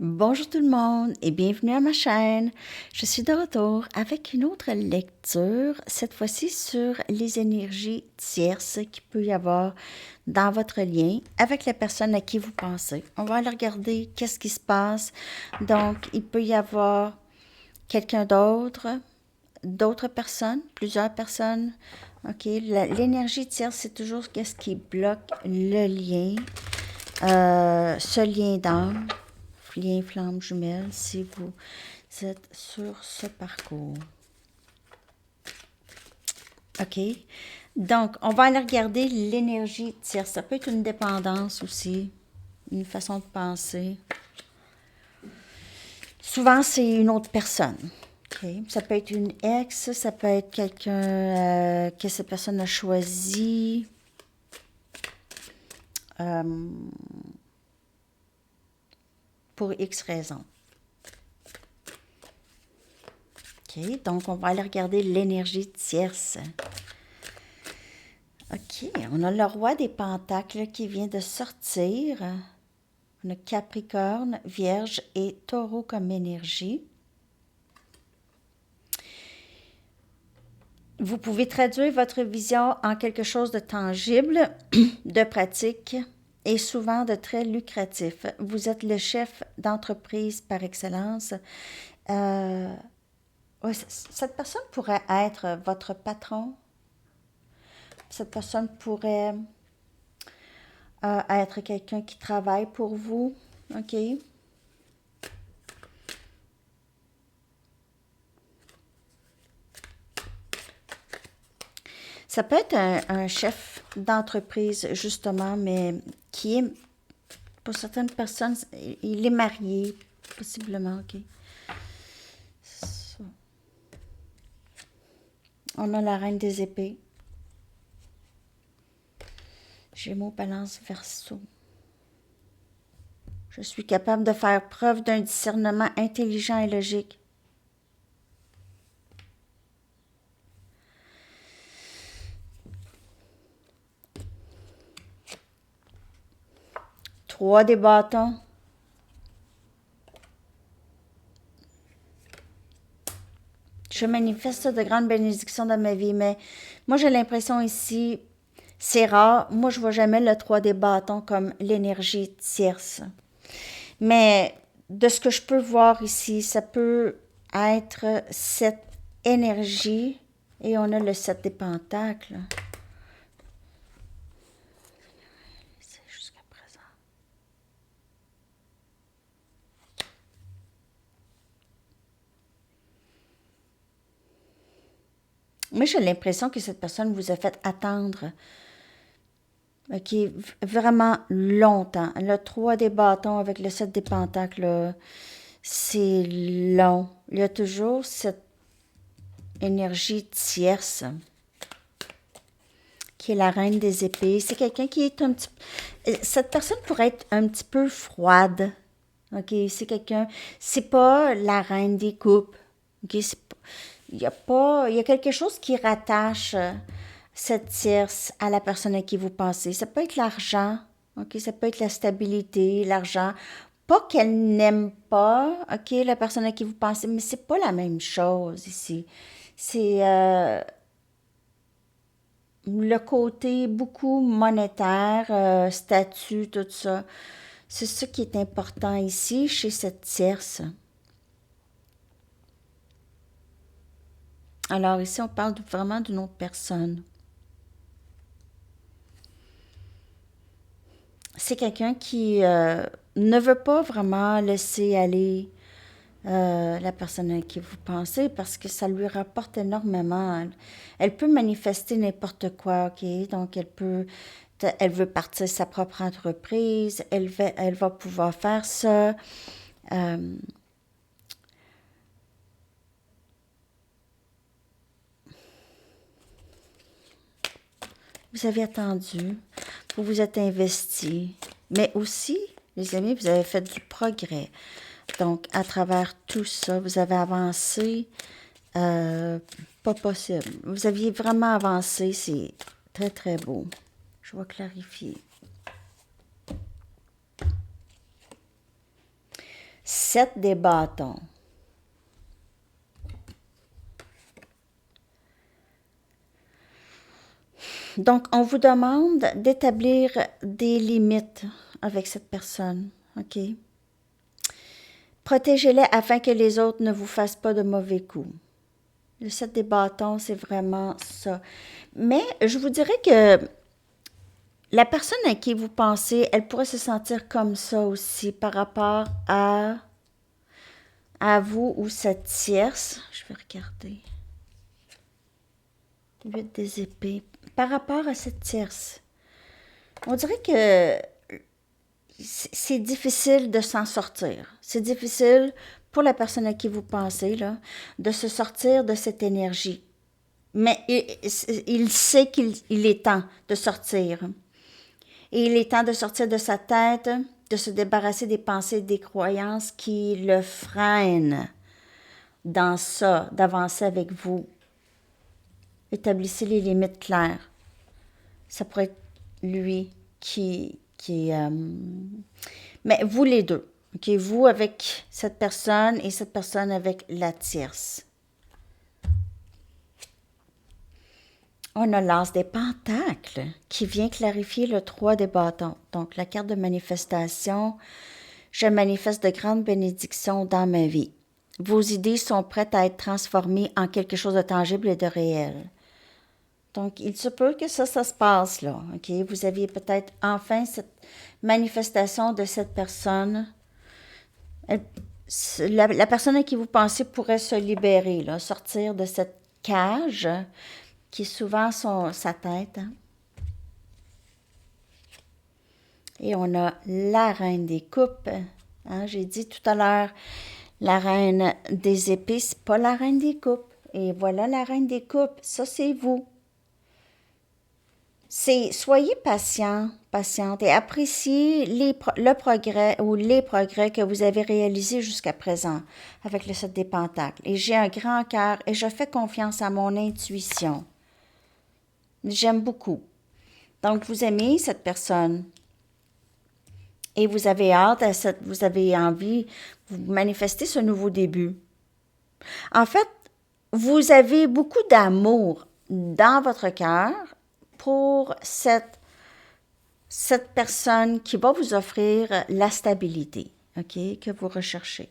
Bonjour tout le monde et bienvenue à ma chaîne. Je suis de retour avec une autre lecture, cette fois-ci sur les énergies tierces qu'il peut y avoir dans votre lien avec la personne à qui vous pensez. On va aller regarder qu'est-ce qui se passe. Donc, il peut y avoir quelqu'un d'autre, d'autres personnes, plusieurs personnes. OK, l'énergie tierce, c'est toujours qu'est-ce qui bloque le lien, ce lien d'âme. Lien flamme jumelle si vous êtes sur ce parcours. OK? Donc, on va aller regarder l'énergie tierce. Ça peut être une dépendance aussi, une façon de penser. Souvent, c'est une autre personne. Okay? Ça peut être une ex, ça peut être quelqu'un que cette personne a choisi. Pour X raisons. OK, donc on va aller regarder l'énergie tierce. OK, on a le roi des pentacles qui vient de sortir. On a Capricorne, Vierge et Taureau comme énergie. Vous pouvez traduire votre vision en quelque chose de tangible, de pratique et souvent de très lucratif. Vous êtes le chef d'entreprise par excellence. Cette personne pourrait être votre patron. Cette personne pourrait être quelqu'un qui travaille pour vous. OK? Ça peut être un chef d'entreprise, justement, mais qui est, pour certaines personnes, il est marié, possiblement, OK? Ça. On a la reine des épées. Gémeaux, balance, verseau. Je suis capable de faire preuve d'un discernement intelligent et logique. Trois des bâtons. Je manifeste de grandes bénédictions dans ma vie, mais moi j'ai l'impression ici, c'est rare, moi je vois jamais le 3 des bâtons comme l'énergie tierce. Mais de ce que je peux voir ici, ça peut être cette énergie, et on a le 7 des pentacles. C'est jusqu'à présent. Moi, j'ai l'impression que cette personne vous a fait attendre, OK, vraiment longtemps. Le 3 des bâtons avec le 7 des pentacles, c'est long. Il y a toujours cette énergie tierce qui est la reine des épées. C'est quelqu'un qui est un petit... Cette personne pourrait être un petit peu froide. OK, c'est quelqu'un... C'est pas la reine des coupes. OK, il y a pas... Il y a quelque chose qui rattache cette tierce à la personne à qui vous pensez. Ça peut être l'argent. OK, ça peut être la stabilité, l'argent. Pas qu'elle n'aime pas, OK, la personne à qui vous pensez, mais c'est pas la même chose ici. C'est le côté beaucoup monétaire, statut, tout ça. C'est ça qui est important ici chez cette tierce. Alors ici, on parle vraiment d'une autre personne. C'est quelqu'un qui ne veut pas vraiment laisser aller la personne à qui vous pensez parce que ça lui rapporte énormément. Elle peut manifester n'importe quoi, OK? Donc, elle veut partir sa propre entreprise, elle va pouvoir faire ça. Vous avez attendu, vous vous êtes investi, mais aussi, les amis, vous avez fait du progrès. Donc, à travers tout ça, vous avez avancé, pas possible. Vous aviez vraiment avancé, c'est très, très beau. Je vais clarifier. 7 des bâtons. Donc, on vous demande d'établir des limites avec cette personne, OK? Protégez-les afin que les autres ne vous fassent pas de mauvais coups. Le 7 des bâtons, c'est vraiment ça. Mais je vous dirais que la personne à qui vous pensez, elle pourrait se sentir comme ça aussi par rapport à vous ou cette tierce. Je vais regarder. 8 des épées. Par rapport à cette tierce, on dirait que c'est difficile de s'en sortir. C'est difficile pour la personne à qui vous pensez, là, de se sortir de cette énergie. Mais il sait qu'il est temps de sortir. Et il est temps de sortir de sa tête, de se débarrasser des pensées, des croyances qui le freinent dans ça, d'avancer avec vous. Établissez les limites claires. Ça pourrait être lui mais vous les deux. OK, vous avec cette personne et cette personne avec la tierce. On a l'as des pentacles qui vient clarifier le 3 des bâtons. Donc, la carte de manifestation, je manifeste de grandes bénédictions dans ma vie. Vos idées sont prêtes à être transformées en quelque chose de tangible et de réel. Donc, il se peut que ça se passe là. OK? Vous aviez peut-être enfin cette manifestation de cette personne. La personne à qui vous pensez pourrait se libérer, là, sortir de cette cage qui est souvent sa tête. Hein? Et on a la reine des coupes. Hein? J'ai dit tout à l'heure, la reine des épées, c'est pas la reine des coupes. Et voilà la reine des coupes. Ça, c'est vous. Soyez patiente et appréciez le progrès ou les progrès que vous avez réalisés jusqu'à présent avec le 7 des pentacles. Et j'ai un grand cœur et je fais confiance à mon intuition. J'aime beaucoup. Donc, vous aimez cette personne et vous avez hâte vous avez envie, vous manifester ce nouveau début. En fait, vous avez beaucoup d'amour dans votre cœur pour cette personne qui va vous offrir la stabilité, OK, que vous recherchez.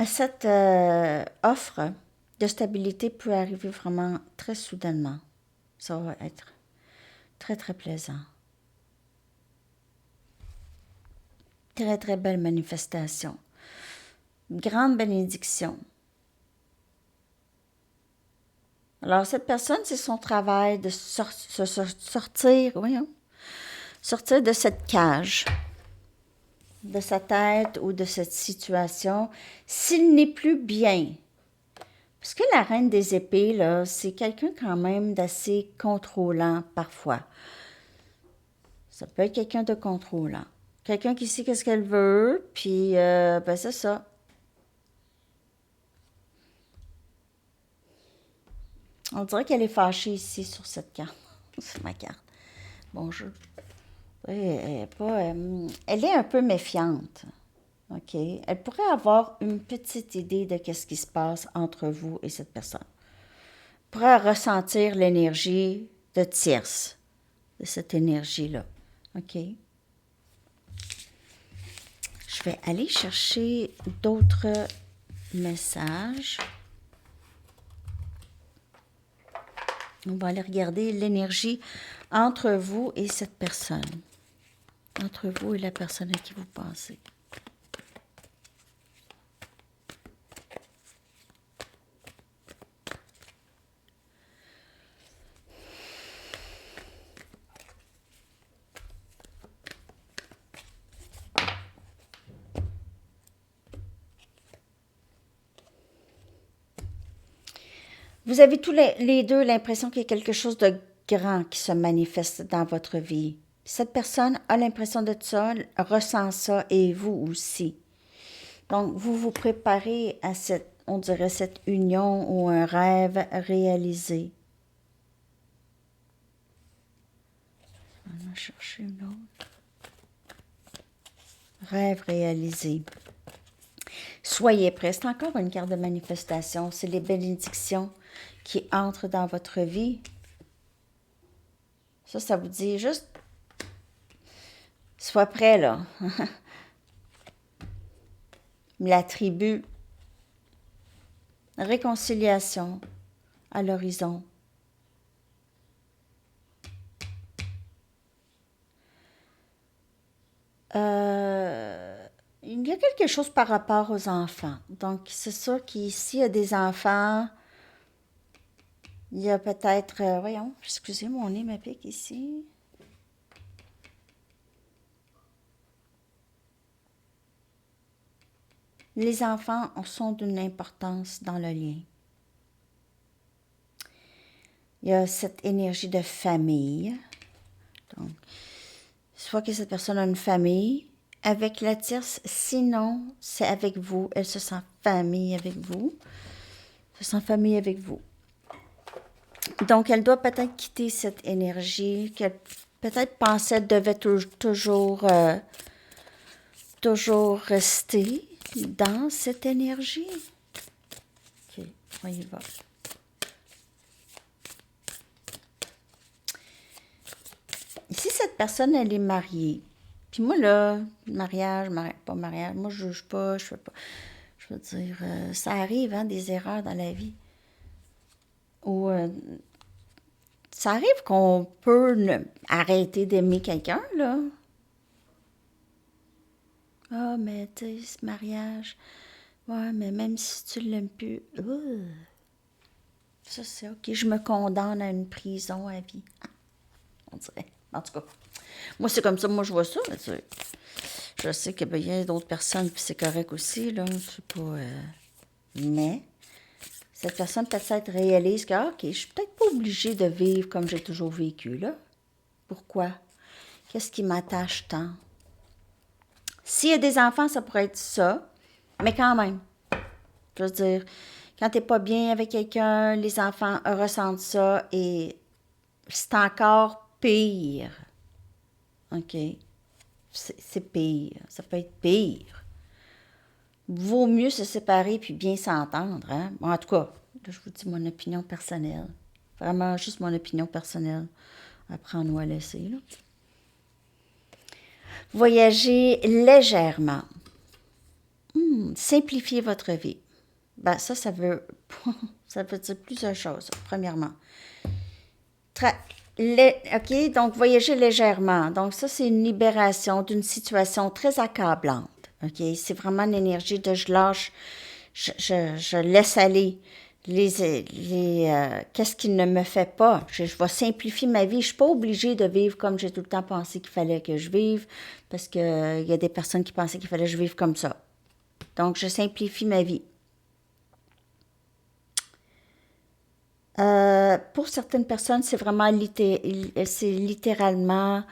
Cette offre de stabilité peut arriver vraiment très soudainement. Ça va être très, très plaisant. Très, très belle manifestation. Grande bénédiction. Alors, cette personne, c'est son travail de sortir de cette cage, de sa tête ou de cette situation, s'il n'est plus bien. Parce que la reine des épées, là, c'est quelqu'un quand même d'assez contrôlant parfois. Ça peut être quelqu'un de contrôlant. Quelqu'un qui sait qu'est-ce qu'elle veut, puis ben c'est ça. On dirait qu'elle est fâchée ici sur cette carte. C'est ma carte. Bonjour. Elle est un peu méfiante. OK? Elle pourrait avoir une petite idée de qu'est-ce qui se passe entre vous et cette personne. Elle pourrait ressentir l'énergie de tierce, de cette énergie-là. OK? Je vais aller chercher d'autres messages. On va aller regarder l'énergie entre vous et cette personne. Entre vous et la personne à qui vous pensez. Vous avez tous les deux l'impression qu'il y a quelque chose de grand qui se manifeste dans votre vie. Cette personne a l'impression de ça, ressent ça, et vous aussi. Donc, vous vous préparez à on dirait, cette union ou un rêve réalisé. On va chercher une autre. Rêve réalisé. Soyez prêts. C'est encore une carte de manifestation. C'est les bénédictions qui entrent dans votre vie. Ça vous dit juste, sois prêt là. La tribu. Réconciliation à l'horizon. Il y a quelque chose par rapport aux enfants. Donc, c'est sûr qu'ici, il y a des enfants. Il y a peut-être... voyons, excusez, mon nez me pique ici. Les enfants sont d'une importance dans le lien. Il y a cette énergie de famille. Donc, soit que cette personne a une famille avec la tierce, sinon c'est avec vous. Elle se sent famille avec vous. Se sent famille avec vous. Donc, elle doit peut-être quitter cette énergie qu'elle peut-être pensait devait toujours rester dans cette énergie. OK, on y va. Si cette personne, elle est mariée, puis moi, là, pas mariage, moi, je juge pas, je fais pas. Je veux dire, ça arrive, hein, des erreurs dans la vie. Ou ça arrive qu'on peut arrêter d'aimer quelqu'un, là. Ah, mais tu sais, ce mariage, ouais, mais même si tu l'aimes plus, ça c'est OK, je me condamne à une prison à vie. On dirait. En tout cas, moi c'est comme ça, moi je vois ça. Je sais qu'il y a d'autres personnes, puis c'est correct aussi, là, c'est pas... Mais, cette personne peut-être réalise que, OK, je suis peut-être pas obligée de vivre comme j'ai toujours vécu, là. Pourquoi? Qu'est-ce qui m'attache tant? S'il y a des enfants, ça pourrait être ça, mais quand même. Je veux dire, quand t'es pas bien avec quelqu'un, les enfants ressentent ça et c'est encore pire. OK? C'est pire. Ça peut être pire. Vaut mieux se séparer puis bien s'entendre, hein? En tout cas, là, je vous dis mon opinion personnelle. Vraiment juste mon opinion personnelle. À prendre ou à laisser, là. Voyager légèrement. Simplifier votre vie. Ben, ça veut dire plusieurs choses, premièrement. OK, donc voyager légèrement. Donc, ça, c'est une libération d'une situation très accablante. OK, c'est vraiment l'énergie de je lâche, je laisse aller qu'est-ce qui ne me fait pas. Je vais simplifier ma vie. Je ne suis pas obligée de vivre comme j'ai tout le temps pensé qu'il fallait que je vive, parce qu'il y a des personnes qui pensaient qu'il fallait que je vive comme ça. Donc, je simplifie ma vie. Pour certaines personnes, c'est vraiment c'est littéralement...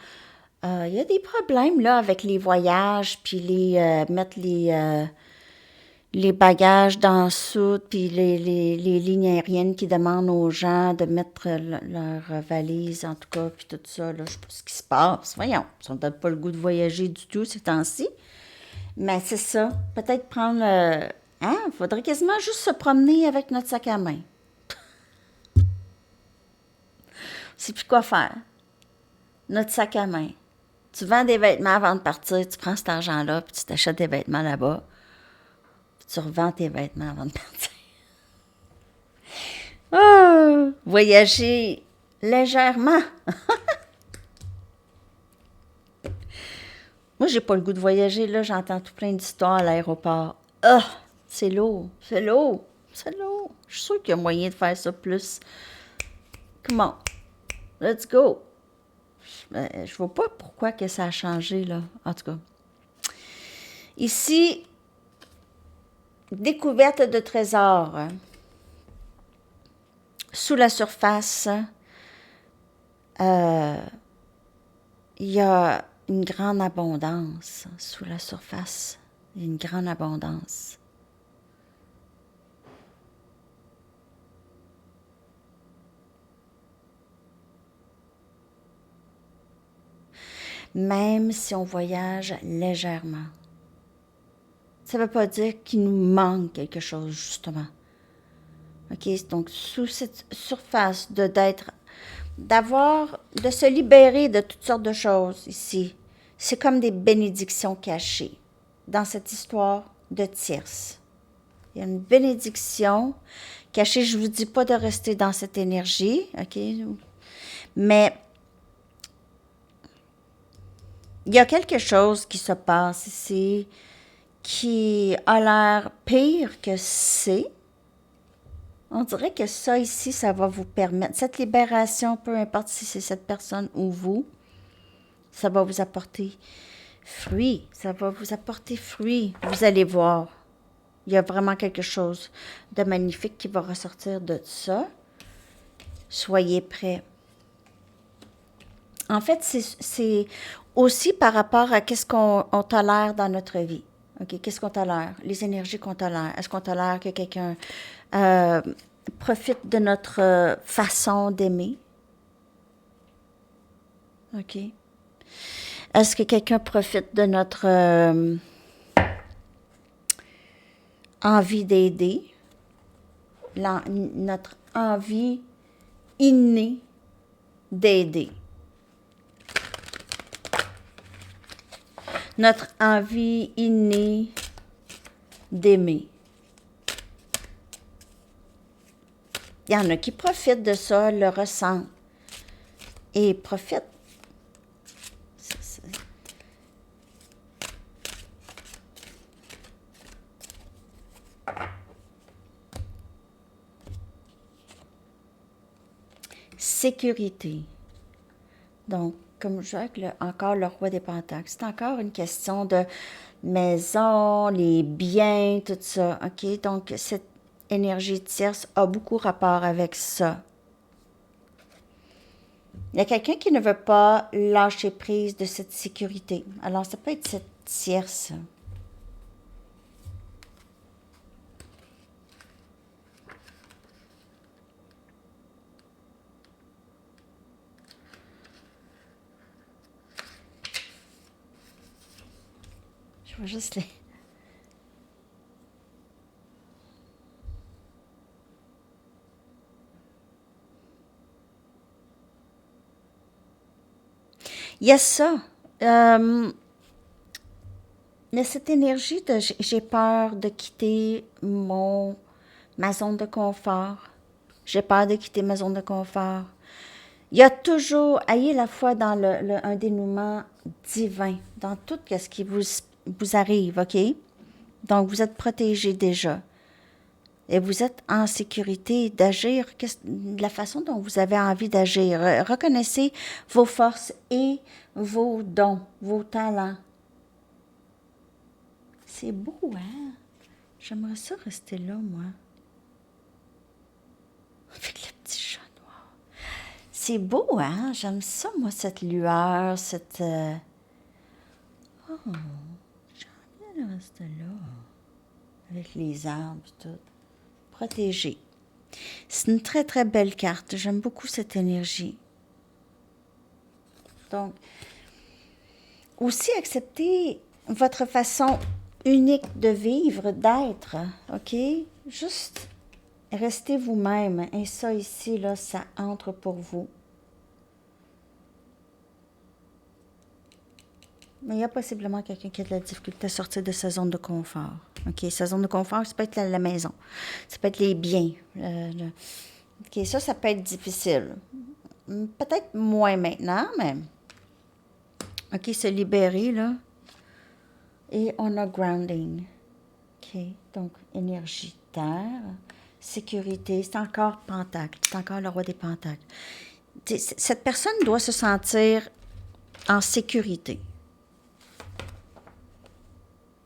Il y a des problèmes là avec les voyages, puis mettre les bagages dans le soute, puis les lignes aériennes qui demandent aux gens de mettre leur valise, en tout cas, puis tout ça. Là, je sais pas ce qui se passe. Voyons, ça ne donne pas le goût de voyager du tout ces temps-ci. Mais c'est ça. Peut-être prendre... faudrait quasiment juste se promener avec notre sac à main. C'est plus quoi faire. Notre sac à main. Tu vends des vêtements avant de partir, tu prends cet argent-là, puis tu t'achètes des vêtements là-bas, puis tu revends tes vêtements avant de partir. Voyager légèrement. Moi, j'ai pas le goût de voyager, là, j'entends tout plein d'histoires à l'aéroport. C'est lourd, c'est lourd, c'est lourd. Je suis sûre qu'il y a moyen de faire ça plus. Come on, let's go. Je vois pas pourquoi que ça a changé, là. En tout cas. Ici, découverte de trésors. Sous la surface, il y a une grande abondance sous la surface. une grande abondance. Même si on voyage légèrement. Ça ne veut pas dire qu'il nous manque quelque chose, justement. OK? Donc, sous cette surface de se libérer de toutes sortes de choses ici. C'est comme des bénédictions cachées dans cette histoire de tierce. Il y a une bénédiction cachée. Je ne vous dis pas de rester dans cette énergie, OK? Mais il y a quelque chose qui se passe ici qui a l'air pire que c'est. On dirait que ça ici, ça va vous permettre, cette libération, peu importe si c'est cette personne ou vous, ça va vous apporter fruit. Ça va vous apporter fruit. Vous allez voir. Il y a vraiment quelque chose de magnifique qui va ressortir de ça. Soyez prêts. En fait, c'est aussi par rapport à qu'est-ce qu'on tolère dans notre vie. OK? Qu'est-ce qu'on tolère? Les énergies qu'on tolère. Est-ce qu'on tolère que quelqu'un profite de notre façon d'aimer? OK? Est-ce que quelqu'un profite de notre envie d'aider? Notre envie innée d'aider. Notre envie innée d'aimer. Il y en a qui profitent de ça, le ressentent et profitent. Sécurité. Donc, comme je vois encore le roi des pentacles, c'est encore une question de maison, les biens, tout ça. OK? Donc, cette énergie tierce a beaucoup rapport avec ça. Il y a quelqu'un qui ne veut pas lâcher prise de cette sécurité. Alors, ça peut être cette tierce. Je vois juste les... Il y a ça. Il y a cette énergie de j'ai peur de quitter ma zone de confort. J'ai peur de quitter ma zone de confort. Il y a toujours, ayez la foi dans un dénouement divin, dans tout ce qui vous arrive, OK? Donc, vous êtes protégé déjà. Et vous êtes en sécurité d'agir de la façon dont vous avez envie d'agir. Reconnaissez vos forces et vos dons, vos talents. C'est beau, hein? J'aimerais ça rester là, moi. Avec le petit chat noir. C'est beau, hein? J'aime ça, moi, cette lueur, cette... Oh, j'ai envie de rester là. Avec les arbres et tout. Protégé. C'est une très, très belle carte. J'aime beaucoup cette énergie. Donc, aussi accepter votre façon unique de vivre, d'être, OK? Juste restez vous-même. Et ça ici, là, ça entre pour vous. Mais il y a possiblement quelqu'un qui a de la difficulté à sortir de sa zone de confort. OK? Sa zone de confort, ça peut être la maison. Ça peut être les biens. OK? Ça peut être difficile. Peut-être moins maintenant, mais... OK, se libérer, là. Et on a grounding. OK? Donc, énergie, terre, sécurité. C'est encore Pentacle. C'est encore le roi des Pentacles. Cette personne doit se sentir en sécurité.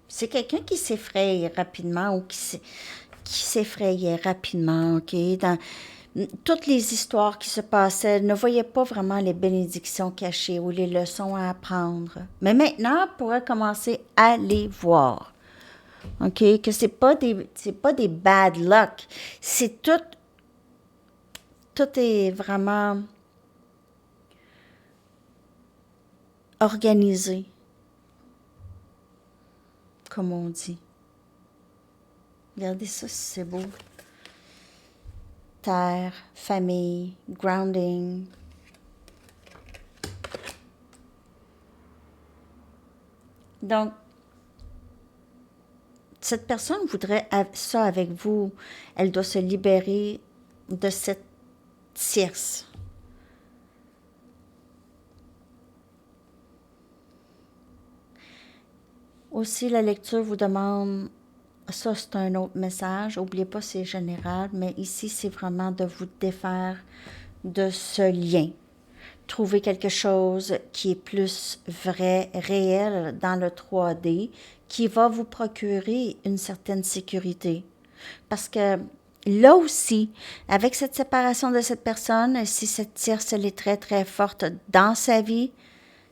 C'est quelqu'un qui s'effraie rapidement ou qui s'effrayait rapidement, OK? Dans toutes les histoires qui se passaient, ne voyait pas vraiment les bénédictions cachées ou les leçons à apprendre. Mais maintenant, on pourrait commencer à les voir. OK? Que c'est pas des bad luck. C'est tout est vraiment organisé, comme on dit. Regardez ça, si c'est beau. Terre, famille, grounding. Donc, cette personne voudrait ça avec vous. Elle doit se libérer de cette tierce. Aussi, la lecture vous demande, ça c'est un autre message, n'oubliez pas c'est général, mais ici c'est vraiment de vous défaire de ce lien. Trouver quelque chose qui est plus vrai, réel dans le 3D, qui va vous procurer une certaine sécurité. Parce que là aussi, avec cette séparation de cette personne, si cette tierce elle est très très forte dans sa vie,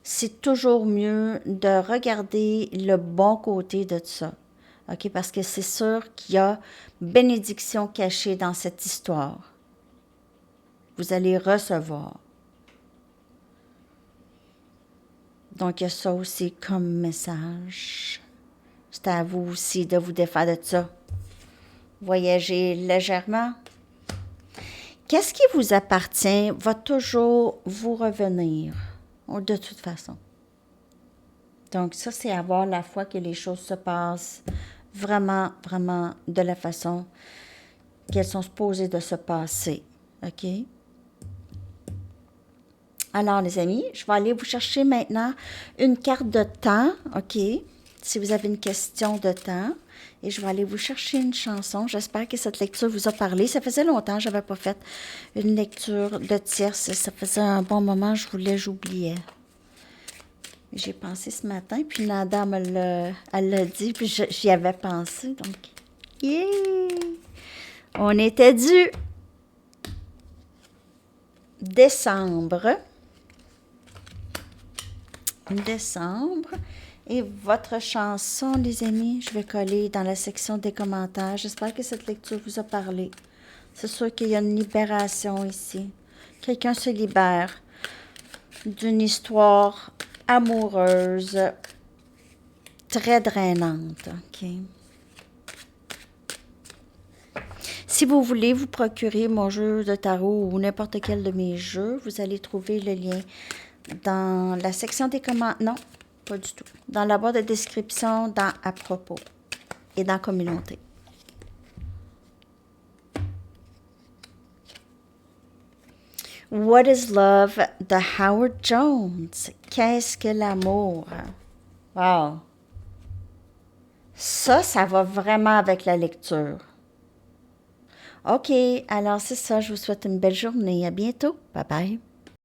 c'est toujours mieux de regarder le bon côté de ça. OK? Parce que c'est sûr qu'il y a bénédiction cachée dans cette histoire. Vous allez recevoir. Donc, il y a ça aussi comme message. C'est à vous aussi de vous défaire de ça. Voyager légèrement. Qu'est-ce qui vous appartient va toujours vous revenir, de toute façon. Donc, ça, c'est avoir la foi que les choses se passent vraiment, vraiment de la façon qu'elles sont supposées de se passer. OK? Alors, les amis, je vais aller vous chercher maintenant une carte de temps, OK? Si vous avez une question de temps. Et je vais aller vous chercher une chanson. J'espère que cette lecture vous a parlé. Ça faisait longtemps que je n'avais pas fait une lecture de tierce. Ça faisait un bon moment, j'oubliais. J'ai pensé ce matin, puis Nada elle l'a dit, puis j'y avais pensé. Donc, yeah! On était dû décembre. Et votre chanson, les amis, je vais coller dans la section des commentaires. J'espère que cette lecture vous a parlé. C'est sûr qu'il y a une libération ici. Quelqu'un se libère d'une histoire amoureuse très drainante. OK? Si vous voulez vous procurer mon jeu de tarot ou n'importe quel de mes jeux, vous allez trouver le lien dans la section des commentaires. Non, pas du tout. Dans la boîte de description, dans À propos et dans Communauté. What is Love de Howard Jones? Qu'est-ce que l'amour? Wow! Ça va vraiment avec la lecture. OK, alors c'est ça. Je vous souhaite une belle journée. À bientôt. Bye bye.